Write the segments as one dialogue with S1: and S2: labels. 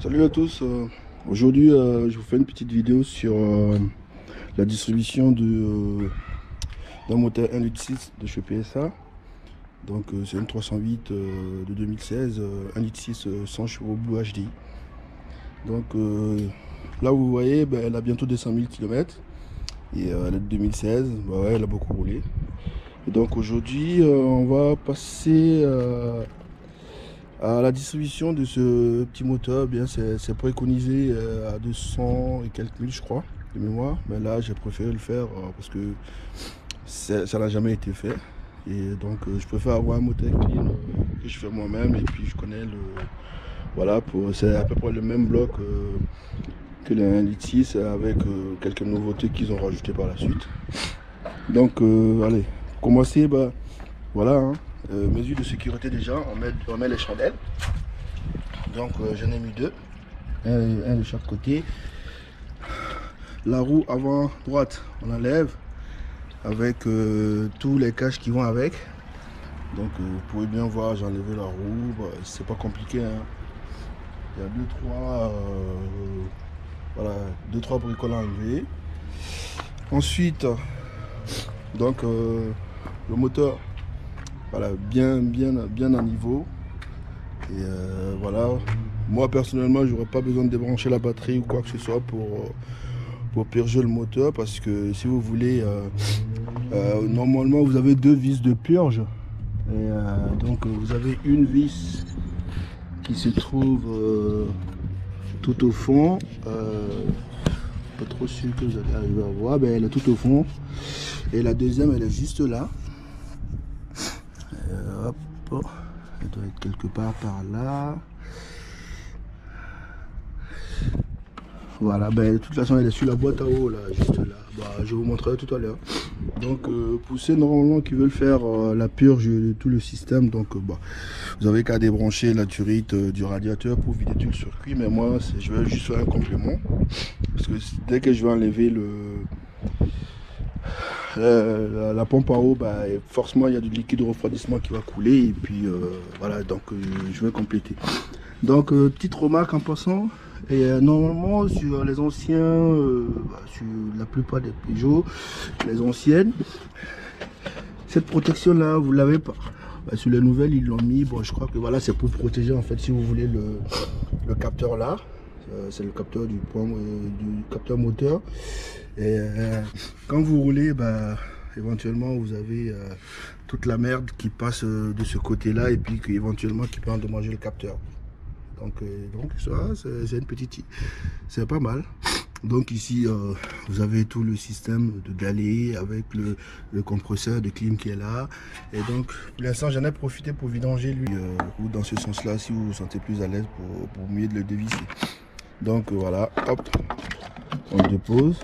S1: Salut à tous, aujourd'hui je vous fais une petite vidéo sur la distribution d'un moteur 1,6 litre de chez PSA. Donc c'est une 308 de 2016, 1,6 litre 100 chevaux Blue HDI. Donc là vous voyez, elle a bientôt 200 000 km et elle est de 2016, ouais, elle a beaucoup roulé. Et donc aujourd'hui on va passer à la distribution de ce petit moteur. Bien, c'est préconisé à 200 et quelques mille, je crois, de mémoire. Mais là, j'ai préféré le faire parce que ça n'a jamais été fait. Et donc, je préfère avoir un moteur clean que je fais moi-même. Et puis, je connais le. Voilà, c'est à peu près le même bloc que le 1,6 litre avec quelques nouveautés qu'ils ont rajoutées par la suite. Donc, allez, pour commencer, voilà, hein. Mesure de sécurité déjà, on met les chandelles. Donc j'en ai mis deux, un de chaque côté. La roue avant droite, on enlève avec tous les caches qui vont avec. Donc vous pouvez bien voir, j'ai enlevé la roue, c'est pas compliqué, hein. Il y a deux trois bricoles à enlever. Ensuite, donc le moteur, voilà, bien à niveau. Et voilà, moi personnellement j'aurais pas besoin de débrancher la batterie ou quoi que ce soit pour purger le moteur, parce que si vous voulez, normalement vous avez deux vis de purge. Et donc vous avez une vis qui se trouve tout au fond, pas trop sûr que vous allez arriver à voir, elle est tout au fond, et la deuxième elle est juste là. Hop, elle doit être quelque part par là. Voilà, de toute façon elle est sur la boîte à eau là, juste là. Je vous montrerai tout à l'heure. Donc pour ceux normalement qui veulent faire la purge de tout le système, donc vous avez qu'à débrancher la turite du radiateur pour vider tout le circuit. Mais moi je vais juste faire un complément, parce que dès que je vais enlever la pompe à eau, forcément il y a du liquide de refroidissement qui va couler, et puis voilà, donc je vais compléter. Donc petite remarque en passant, et normalement sur les anciens, sur la plupart des Peugeot, les anciennes, cette protection là vous l'avez pas. Sur les nouvelles ils l'ont mis, je crois que voilà, c'est pour protéger en fait, si vous voulez, le capteur là. C'est le capteur du capteur moteur. Et quand vous roulez, éventuellement vous avez toute la merde qui passe de ce côté là, et puis éventuellement qui peut endommager le capteur. Donc ça c'est une petite, c'est pas mal. Donc ici vous avez tout le système de galet avec le compresseur de clim qui est là. Et donc pour l'instant j'en ai profité pour vidanger lui, ou dans ce sens là, si vous vous sentez plus à l'aise pour mieux de le dévisser. Donc voilà, hop, on le dépose.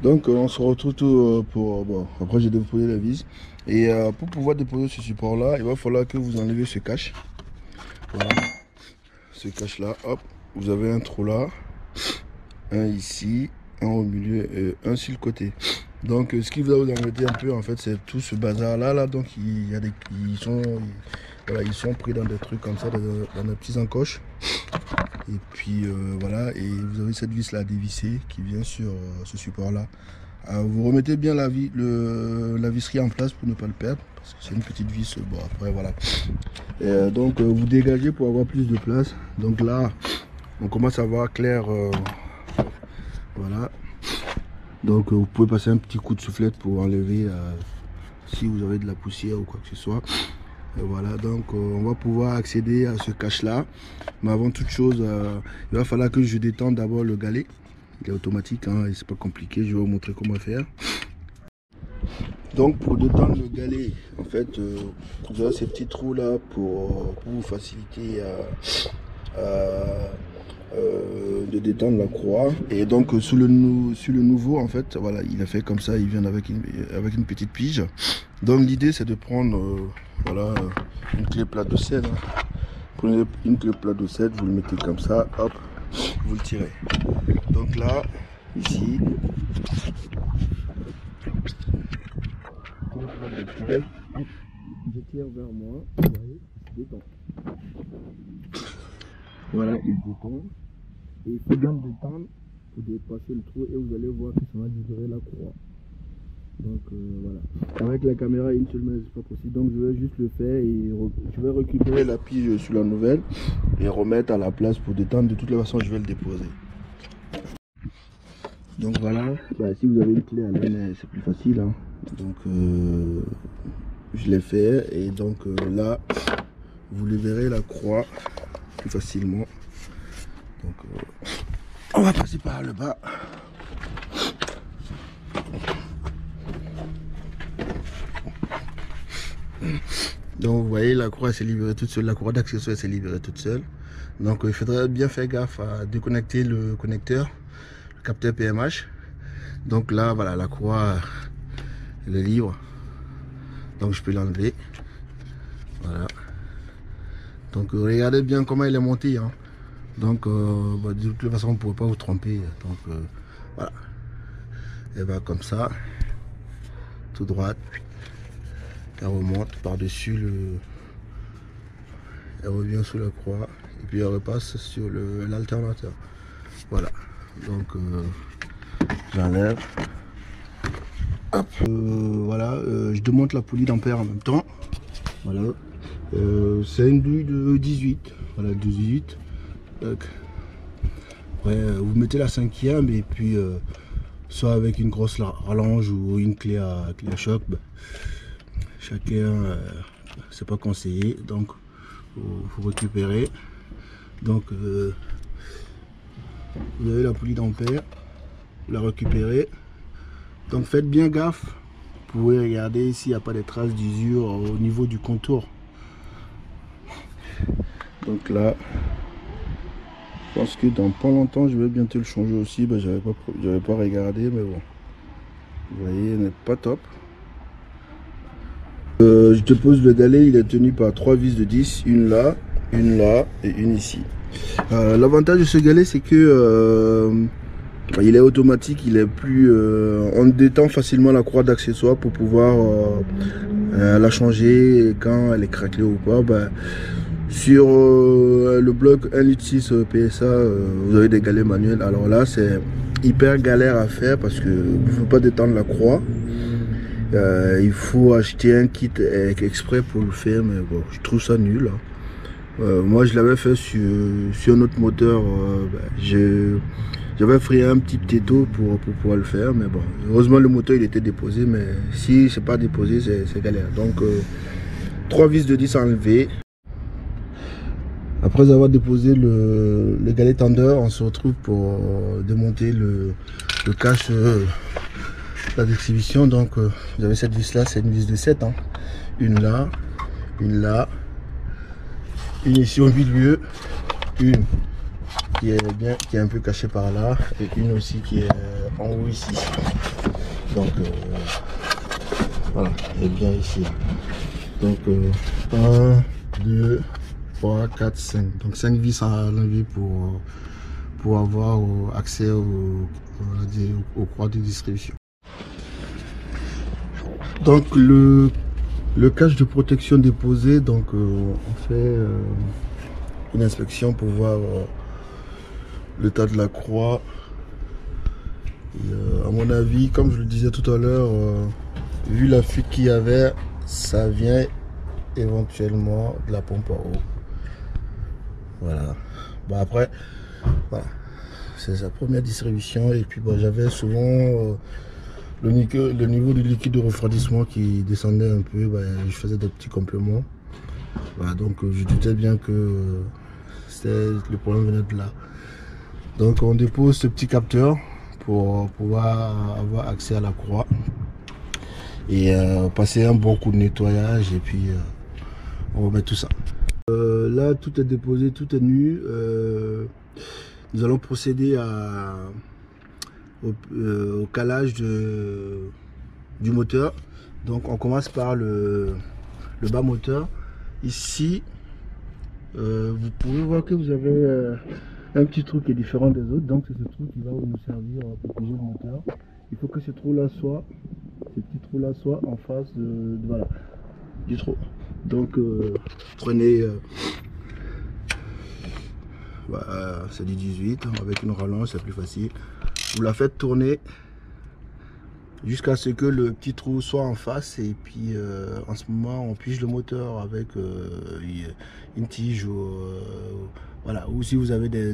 S1: Donc on se retrouve tout pour... après j'ai déposé la vis. Et pour pouvoir déposer ce support là, il va falloir que vous enlevez ce cache. Voilà. Ce cache là, hop. Vous avez un trou là. Un ici. Un au milieu et un sur le côté. Donc ce qui va vous embêter un peu en fait, c'est tout ce bazar là. Donc il y a ils sont pris dans des trucs comme ça, dans des petits encoches. Et puis voilà, et vous avez cette vis là dévissée qui vient sur ce support là. Vous remettez bien la visserie en place pour ne pas le perdre, parce que c'est une petite vis. Après voilà, et donc vous dégagez pour avoir plus de place. Donc là on commence à voir clair, voilà. Donc vous pouvez passer un petit coup de soufflette pour enlever si vous avez de la poussière ou quoi que ce soit. Et voilà, donc on va pouvoir accéder à ce cache là. Mais avant toute chose, il va falloir que je détende d'abord le galet. Il est automatique, hein, et c'est pas compliqué, je vais vous montrer comment faire. Donc pour détendre le galet, en fait, vous avez ces petits trous là pour vous faciliter de détendre la croix. Et donc sur le nouveau, en fait, voilà, il a fait comme ça, il vient avec une petite pige. Donc l'idée c'est de prendre voilà, une clé plate de sel. Hein. Prenez une clé plate de sel, vous le mettez comme ça, hop, vous le tirez. Donc là, ici, je tire vers moi, vous voyez, il détend. Voilà, il détend. Et il faut bien le détendre pour dépasser le trou et vous allez voir que ça va libérer la croix. Donc voilà. Avec la caméra une seule main c'est pas possible. Donc je vais juste le faire et je vais récupérer la pige sur la nouvelle et remettre à la place pour détendre. De toute façon je vais le déposer. Donc voilà, bah, si vous avez une clé à laine c'est plus facile. Hein. Donc je l'ai fait et donc là vous libérez la croix plus facilement. Donc on va passer par le bas. Donc vous voyez la croix s'est libérée toute seule, la croix d'accessoire s'est libérée toute seule. Donc il faudrait bien faire gaffe à déconnecter le connecteur, le capteur PMH. Donc là voilà, la croix elle est libre. Donc je peux l'enlever. Voilà. Donc regardez bien comment elle est montée. Hein. Donc bah, de toute façon vous ne pouvez pas vous tromper. Donc voilà. Elle va comme ça, tout droite. Elle remonte par-dessus elle revient sous la croix et puis elle repasse sur l'alternateur. Voilà. Donc j'enlève. Hop. Voilà. Je démonte la poulie d'ampère en même temps. Voilà. C'est une douille de 18. Voilà, 18. Donc, ouais, vous mettez la 5e et puis soit avec une grosse rallonge ou une clé à choc. Bah, chacun, c'est pas conseillé, donc faut récupérer. Donc vous avez la poulie d'ampère, vous la récupérez. Donc faites bien gaffe, vous pouvez regarder s'il n'y a pas de traces d'usure au niveau du contour. Donc là, je pense que dans pas longtemps je vais bientôt le changer aussi. Ben, j'avais pas regardé, mais bon, vous voyez, il n'est pas top. Je te pose le galet, il est tenu par 3 vis de 10, une là et une ici. L'avantage de ce galet c'est que il est automatique, il est plus on détend facilement la croix d'accessoire pour pouvoir la changer quand elle est craquelée ou pas. Bah, sur le bloc 1,6 litre PSA, vous avez des galets manuels. Alors là c'est hyper galère à faire parce que vous ne pouvez pas détendre la croix. Il faut acheter un kit exprès pour le faire, mais bon, je trouve ça nul. Moi, je l'avais fait sur un autre moteur. J'avais frayé un petit této pour pouvoir le faire, mais bon, heureusement le moteur il était déposé, mais si c'est pas déposé, c'est galère. Donc, 3 vis de 10 enlevées. Après avoir déposé le galet tendeur, on se retrouve pour démonter le cache. La distribution. Donc vous avez cette vis là, c'est une vis de 7 hein. Une là, une ici au milieu, une qui est un peu cachée par là et une aussi qui est en haut ici. Donc voilà, elle est bien ici. Donc 1 2 3 4 5, donc 5 vis à enlever pour avoir accès aux croix de distribution. Donc le cache de protection déposé, donc on fait une inspection pour voir l'état de la croix. Et, à mon avis, comme je le disais tout à l'heure, vu la fuite qu'il y avait, ça vient éventuellement de la pompe à eau. Voilà. Bon, après, voilà, c'est sa première distribution et puis bon, j'avais souvent le niveau du liquide de refroidissement qui descendait un peu, bah, je faisais des petits compléments. Voilà, donc je doutais bien que le problème venait de là. Donc on dépose ce petit capteur pour pouvoir avoir accès à la croix. et passer un bon coup de nettoyage et puis on remet tout ça. Là tout est déposé, tout est nu. Nous allons procéder au calage du moteur. Donc on commence par le bas moteur. Ici vous pouvez voir que vous avez un petit trou qui est différent des autres. Donc c'est ce trou qui va nous servir pour piger le moteur. Il faut que ce trou là soit, ces petits trous là soient en face voilà, du trou. Donc prenez c'est du 18 avec une rallonge, c'est plus facile. Vous la faites tourner jusqu'à ce que le petit trou soit en face, et puis en ce moment on pige le moteur avec une tige ou voilà, ou si vous avez des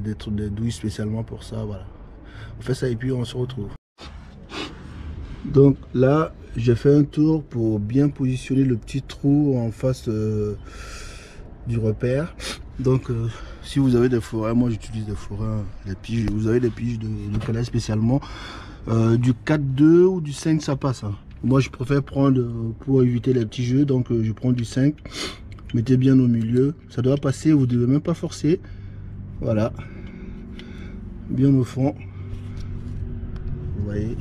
S1: douilles spécialement pour ça, voilà, on fait ça et puis on se retrouve. Donc là j'ai fait un tour pour bien positionner le petit trou en face du repère. Donc si vous avez des forêts, moi j'utilise des forêts, des piges, vous avez des piges de calage spécialement, du 4-2 ou du 5 ça passe, hein. Moi je préfère prendre pour éviter les petits jeux, donc je prends du 5. Mettez bien au milieu, ça doit passer, vous devez même pas forcer, voilà, bien au fond, vous voyez.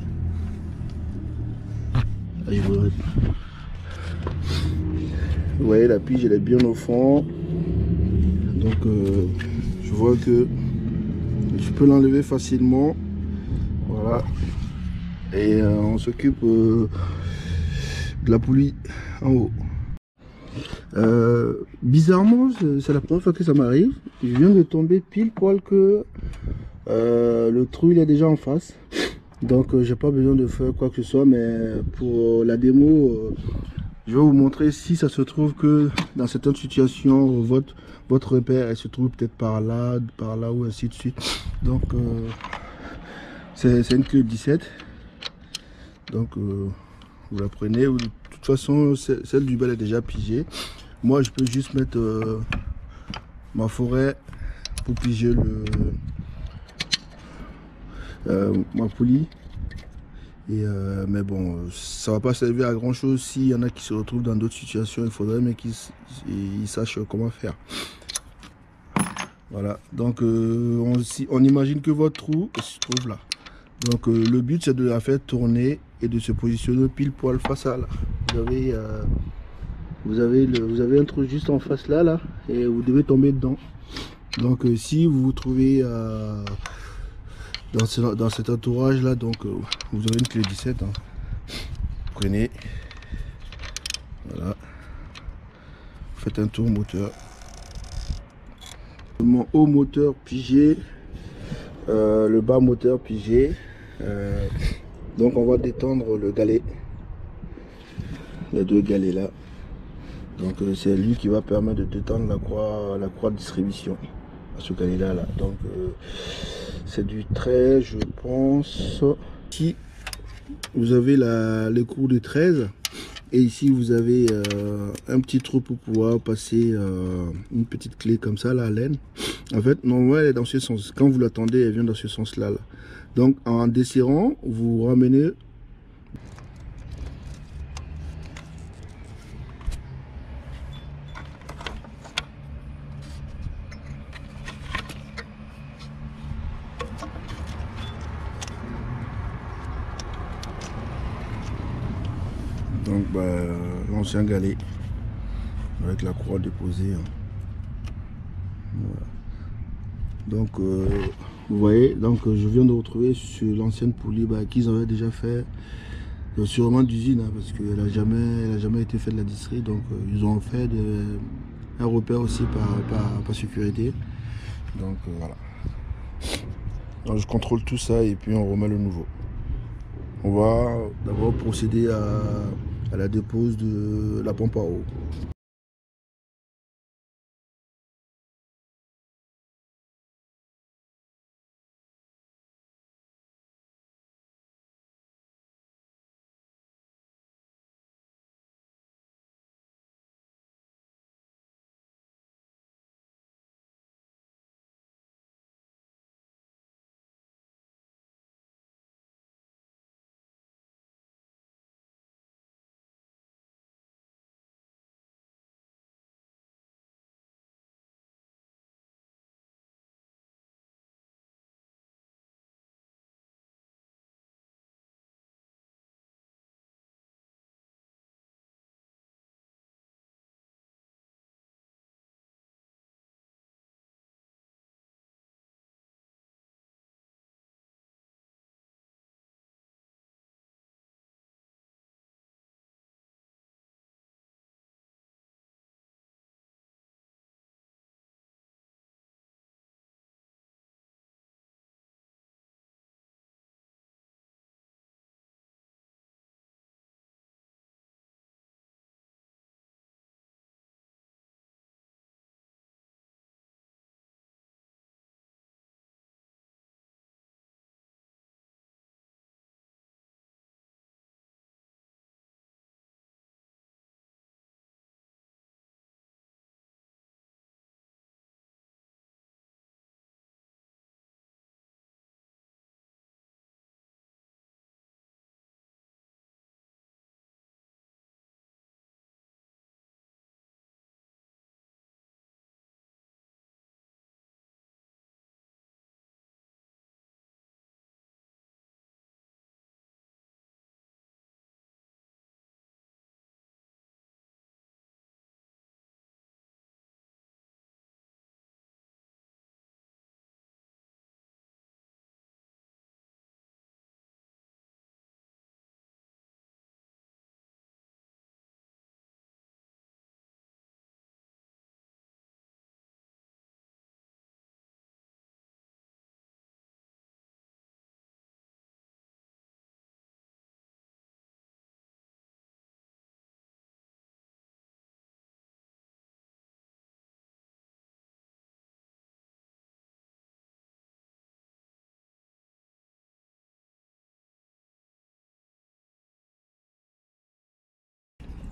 S1: Vous voyez, la pige elle est bien au fond, donc je vois que je peux l'enlever facilement, voilà, et on s'occupe de la poulie en haut. Bizarrement, c'est la première fois que ça m'arrive. Je viens de tomber pile poil que le trou il est déjà en face. Donc j'ai pas besoin de faire quoi que ce soit, mais pour la démo, je vais vous montrer si ça se trouve que dans certaines situations, votre repère elle se trouve peut-être par là ou ainsi de suite. Donc c'est une clé 17. Donc vous la prenez. De toute façon, celle du bas est déjà pigée. Moi je peux juste mettre ma forêt pour piger ma poulie, et mais bon, ça va pas servir à grand chose. S'il y en a qui se retrouvent dans d'autres situations, il faudrait mais qu'ils sachent comment faire. Voilà, donc on imagine que votre trou se trouve là. Donc le but c'est de la faire tourner et de se positionner pile poil face à là. Vous avez un trou juste en face là, et vous devez tomber dedans. Donc si vous vous trouvez dans cet entourage là, donc vous avez une clé 17, hein. Prenez, voilà, faites un tour moteur. Mon haut moteur pigé, le bas moteur pigé, donc on va détendre le galet, les deux galets là. Donc c'est lui qui va permettre de détendre la croix de distribution à ce galet là. Donc c'est du 13 je pense. Si vous avez l'écrou de 13, et ici vous avez un petit trou pour pouvoir passer une petite clé comme ça, la laine. En fait normalement elle est dans ce sens, quand vous l'attendez elle vient dans ce sens là. Donc en desserrant vous ramenez. Donc l'ancien galet avec la croix déposée, hein. Voilà. Donc vous voyez, donc je viens de retrouver sur l'ancienne poulie qu'ils avaient déjà fait, sûrement d'usine, hein, parce qu'elle a jamais été faite de la distrie. Donc ils ont fait un repère aussi par sécurité. Donc voilà. Alors, je contrôle tout ça et puis on remet le nouveau. On va d'abord procéder à la dépose de la pompe à eau.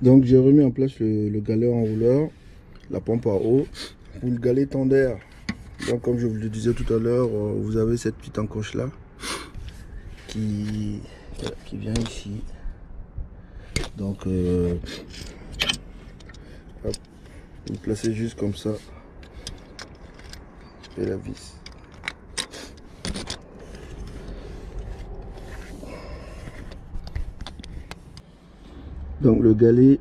S1: Donc j'ai remis en place le galet enrouleur, la pompe à eau. Pour le galet tendaire, donc comme je vous le disais tout à l'heure, vous avez cette petite encoche là qui vient ici. Donc hop, vous placez juste comme ça et la vis. Donc le galet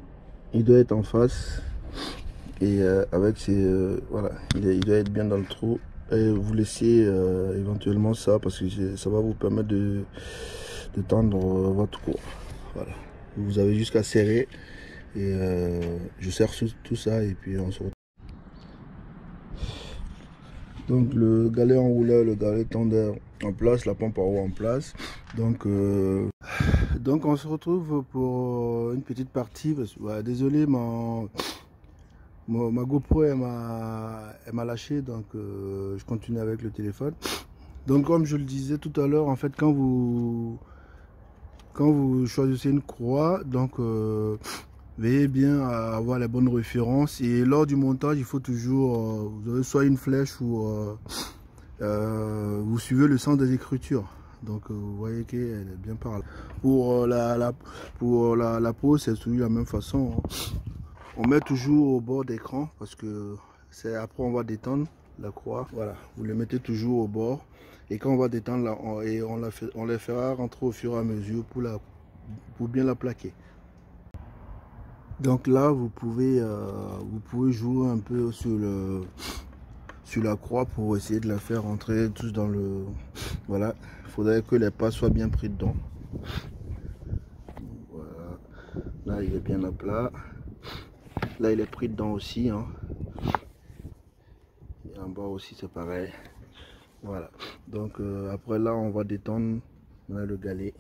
S1: il doit être en face et avec ses voilà, il doit être bien dans le trou, et vous laissez éventuellement ça parce que ça va vous permettre de tendre votre cours. Voilà, vous avez jusqu'à serrer et je serre tout ça et puis on se retrouve. Donc le galet enrouleur, le galet tendeur en place, la pompe à eau en place. Donc on se retrouve pour une petite partie parce que voilà, désolé, ma GoPro elle m'a lâché, donc je continue avec le téléphone. Donc comme je le disais tout à l'heure, en fait quand vous choisissez une croix, donc veillez bien à avoir les bonnes références, et lors du montage il faut toujours vous avez soit une flèche ou vous suivez le sens des écritures. Donc vous voyez qu'elle est bien par là. Pour la peau c'est toujours la même façon, hein. On met toujours au bord d'écran parce que c'est après on va détendre la croix. Voilà, vous le mettez toujours au bord, et quand on va détendre là, on les fera rentrer au fur et à mesure pour bien la plaquer. Donc là vous pouvez jouer un peu sur la croix pour essayer de la faire rentrer tous dans le... Voilà, il faudrait que les pas soient bien pris dedans. Voilà, là il est bien à plat. Là il est pris dedans aussi, hein. Et en bas aussi c'est pareil. Voilà, donc après là on va détendre le galet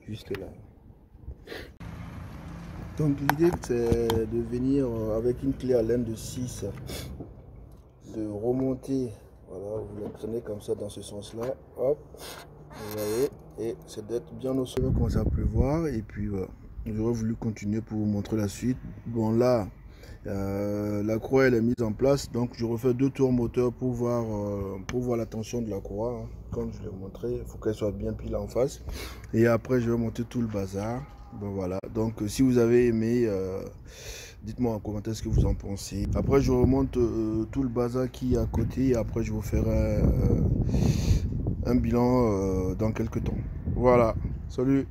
S1: juste là. Donc l'idée c'est de venir avec une clé à laine de 6, de remonter, voilà, vous la prenez comme ça dans ce sens là, hop, vous voyez, et c'est d'être bien au sol. Quand ça pleuvoir, et puis voilà, j'aurais voulu continuer pour vous montrer la suite. Bon là la croix elle est mise en place, donc je refais 2 tours moteur pour voir la tension de la croix, hein. Comme je l'ai montré, il faut qu'elle soit bien pile en face, et après je vais monter tout le bazar. Bon voilà, donc si vous avez aimé, dites-moi en commentaire ce que vous en pensez. Après je remonte tout le bazar qui est à côté, et après je vous ferai un bilan dans quelques temps. Voilà, salut.